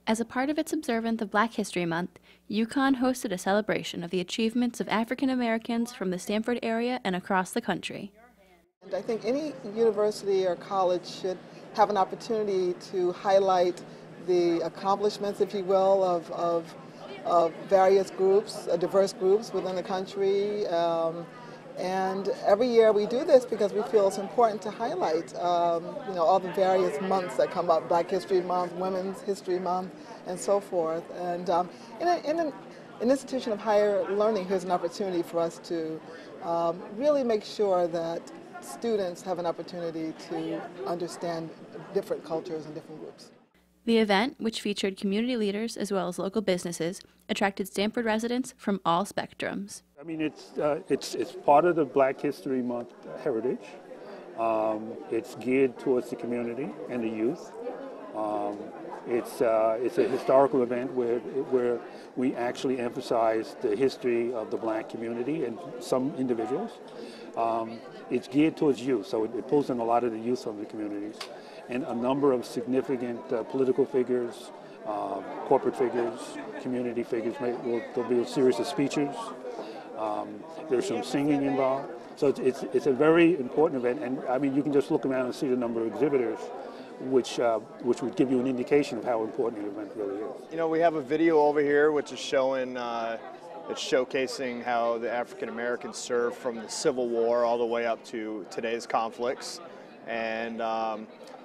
As a part of its observance of Black History Month, UConn hosted a celebration of the achievements of African Americans from the Stamford area and across the country. And I think any university or college should have an opportunity to highlight the accomplishments, if you will, of various groups, diverse groups within the country. And every year we do this because we feel it's important to highlight, all the various months that come up: Black History Month, Women's History Month, and so forth. And in an institution of higher learning, here's an opportunity for us to really make sure that students have an opportunity to understand different cultures and different groups. The event, which featured community leaders as well as local businesses, attracted Stamford residents from all spectrums. I mean, it's part of the Black History Month heritage. It's geared towards the community and the youth. It's a historical event where we actually emphasize the history of the Black community and some individuals. It's geared towards youth, so it pulls in a lot of the youth from the communities, and a number of significant political figures, corporate figures, community figures. There'll be a series of speeches. There's some singing involved. So it's a very important event, and I mean, you can just look around and see the number of exhibitors, which would give you an indication of how important the event really is. You know, we have a video over here which is showing, it's showcasing how the African Americans served from the Civil War all the way up to today's conflicts, and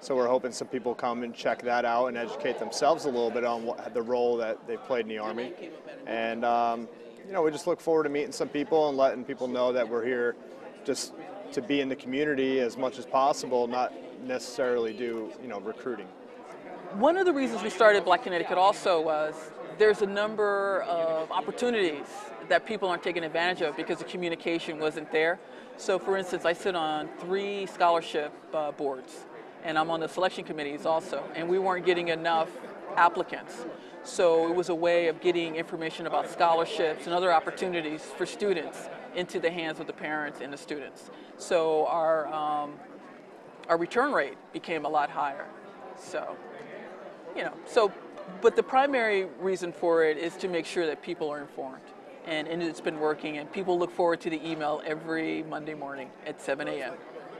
so we're hoping some people come and check that out and educate themselves a little bit on the role that they played in the Army. And we just look forward to meeting some people and letting people know that we're here just to be in the community as much as possible, not necessarily do recruiting. One of the reasons we started Black Connecticut also was there's a number of opportunities that people aren't taking advantage of because the communication wasn't there. So for instance, I sit on 3 scholarship boards, and I'm on the selection committees also, and we weren't getting enough applicants. So it was a way of getting information about scholarships and other opportunities for students into the hands of the parents and the students. So our return rate became a lot higher. So, but the primary reason for it is to make sure that people are informed. And it's been working, and people look forward to the email every Monday morning at 7 a.m.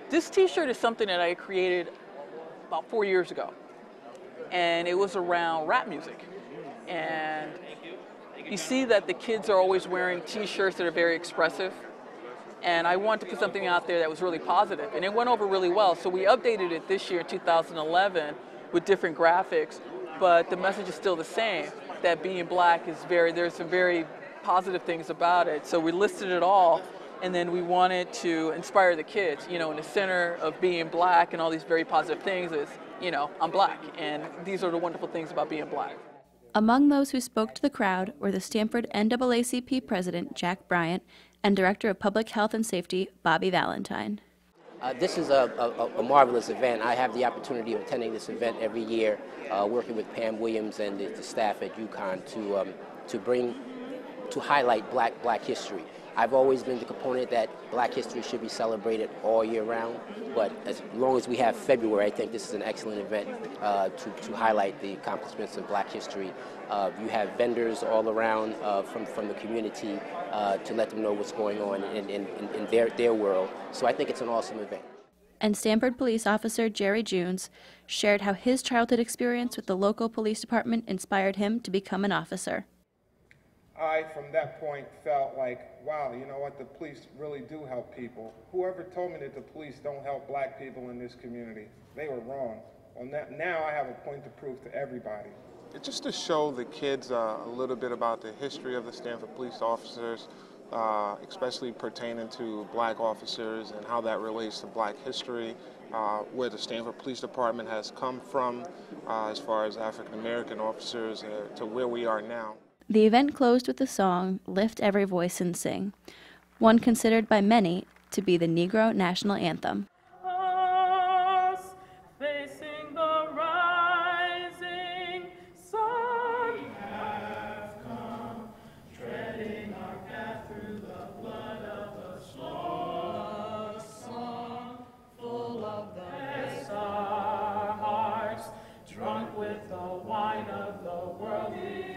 This t-shirt is something that I created about 4 years ago, and it was around rap music. And you see that the kids are always wearing t-shirts that are very expressive, and I wanted to put something out there that was really positive, and it went over really well. So we updated it this year in 2011 with different graphics, but the message is still the same, that being Black is there's some very positive things about it. So we listed it all, and then we wanted to inspire the kids. In the center of being Black and all these very positive things is, I'm Black, and these are the wonderful things about being Black. Among those who spoke to the crowd were the Stamford NAACP President Jack Bryant and Director of Public Health and Safety Bobby Valentine. This is a marvelous event. I have the opportunity of attending this event every year, working with Pam Williams and the staff at UConn to highlight Black history. I've always been the proponent that Black history should be celebrated all year round, but as long as we have February, I think this is an excellent event to highlight the accomplishments of Black history. You have vendors all around from the community to let them know what's going on in their world. So I think it's an awesome event. And Stamford police officer Jerry Junes shared how his childhood experience with the local police department inspired him to become an officer. I, from that point, felt like, wow, you know what, the police really do help people. Whoever told me that the police don't help Black people in this community, they were wrong. Well, now I have a point to prove to everybody. Just to show the kids a little bit about the history of the Stamford police officers, especially pertaining to Black officers and how that relates to Black history, where the Stamford Police Department has come from as far as African American officers to where we are now. The event closed with the song Lift Every Voice and Sing, one considered by many to be the Negro national anthem. Facing the rising sun, we have come, treading our path through the blood of the slow, a song full of the best, our hearts drunk with the wine. light of the world is